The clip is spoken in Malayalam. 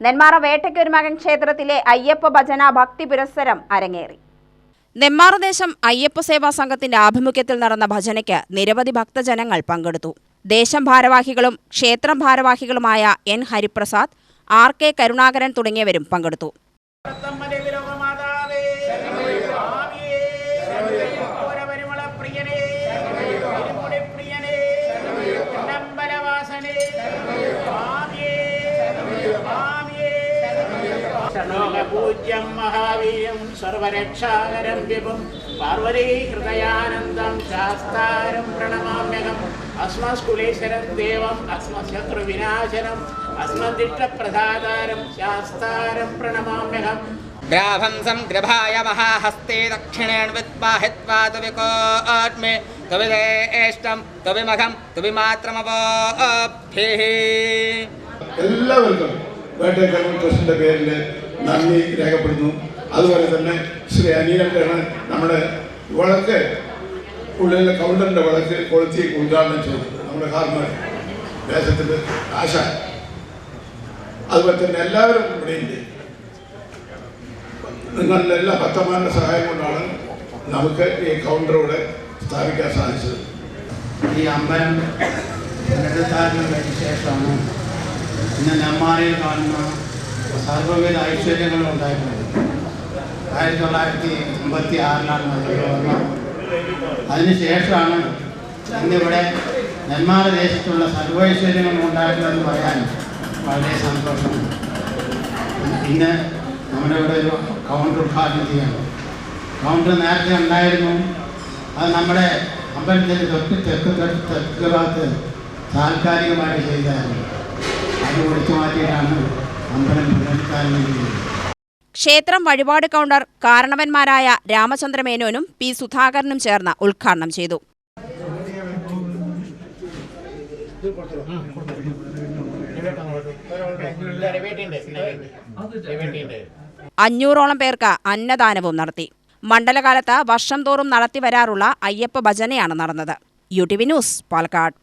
നെന്മാറ വേട്ടയ്ക്കൊരുമകൻ ക്ഷേത്രത്തിലെ അയ്യപ്പ ഭജന ഭക്തി പുരസ്സരം അരങ്ങേറി. നെന്മാറദേശം അയ്യപ്പ സേവാ സംഘത്തിന്റെ ആഭിമുഖ്യത്തിൽ നടന്ന ഭജനയ്ക്ക് നിരവധി ഭക്തജനങ്ങൾ പങ്കെടുത്തു. ദേശം ഭാരവാഹികളും ക്ഷേത്രം ഭാരവാഹികളുമായ N Hariprasad, R K Karunakaran തുടങ്ങിയവരും പങ്കെടുത്തു. പൂജ്യം മഹാവീര്യം സർവരക്ഷാകരം വിഭും പാർവതീ ഹൃദയാനന്ദം ശാസ്താരം പ്രണമാമ്യഹം അസ്മസ്കുലേശ്വരം ദേവം അസ്മശത്രുവിനാശനം അസ്മദിഷ്ടപ്രസാദാരം ശാസ്താരം പ്രണമാമ്യഹം ഗ്രാഭംസം ഗൃഭായ മഹാഹസ്തേ ദക്ഷിണേൺ വിദ്വാഹിത്വാ തുവികോആത്മേ തുവിദേഷ്ടം തുവിമഖം തുവിമാത്രമവോഭിഃ. എല്ലാവർക്കും വേട്ടയ്ക്കൊരുമകൻ ട്രസ്റ്റിന്റെ പേരിൽ നന്ദി രേഖപ്പെടുന്നു. അതുപോലെ തന്നെ ശ്രീ അനിയനാണ് നമ്മുടെ വിളക്ക് ഉള്ളിലെ കൗണ്ടറിന്റെ വിളക്ക് കൊളുത്തി ഉദ്ഘാടനം ചെയ്തത് നമ്മുടെ ഹാർമാർ ദേശത്തിന്റെ ആശ. അതുപോലെ തന്നെ എല്ലാവരും ഇവിടെയുണ്ട്. നിങ്ങളുടെ എല്ലാ ഭക്തന്മാരുടെ സഹായം കൊണ്ടാണ് നമുക്ക് ഈ കൗണ്ടർ ഇവിടെ സ്ഥാപിക്കാൻ സാധിച്ചത്. ഈ അമ്പലം പുനരുദ്ധാരണത്തിന് ശേഷമാണ് ഇന്ന് നെന്മാറയിൽ കാണുന്ന സർവ്വവിധ ഐശ്വര്യങ്ങളും ഉണ്ടായിട്ടുണ്ട്. 1956 വന്നത്. അതിനുശേഷമാണ് ഇന്നിവിടെ നെന്മാറ ദേശത്തുള്ള സർവൈശ്വര്യങ്ങളും ഉണ്ടായിട്ടുള്ളതെന്ന് പറയാൻ വളരെ സന്തോഷമുണ്ട്. ഇന്ന് നമ്മുടെ ഇവിടെ ഒരു കൗണ്ടർ ഉദ്ഘാടനം ചെയ്യണം. കൗണ്ടർ നേരത്തെ ഉണ്ടായിരുന്നു. അത് നമ്മുടെ അമ്പലത്തിൻ്റെ തെക്ക് ഭാഗത്ത് താൽക്കാലികമായിട്ട് ചെയ്തായിരുന്നു. അത് ഒഴിച്ചു മാറ്റിയിട്ടാണ് അമ്പലം പുനരുദ്ധാരണം ചെയ്തത്. ക്ഷേത്രം വഴിപാട് കൗണ്ടർ കാരണവന്മാരായ രാമചന്ദ്രമേനോനും പി സുധാകരനും ചേർന്ന് ഉദ്ഘാടനം ചെയ്തു. 500ഓളം പേർക്ക് അന്നദാനവും നടത്തി. മണ്ഡലകാലത്ത് വർഷം തോറും നടത്തിവരാറുള്ള അയ്യപ്പ ഭജനയാണ് നടന്നത്. UTV news, Palakkad.